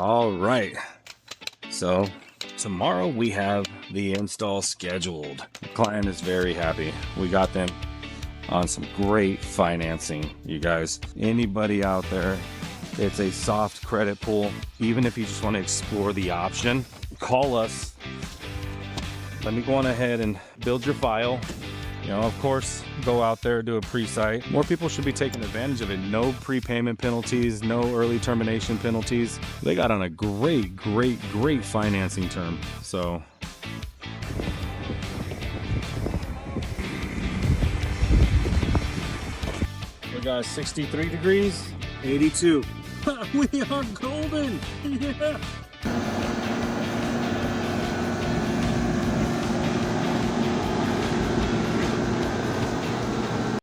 All right, so tomorrow we have the install scheduled. The client is very happy. We got them on some great financing, you guys. Anybody out there, it's a soft credit pool. Even if you just want to explore the option, call us. Let me go on ahead and build your file. You know, of course, go out there, do a pre-site. More people should be taking advantage of it. No prepayment penalties, no early termination penalties. They got on a great financing term. So we got 63 degrees, 82. We are golden. Yeah.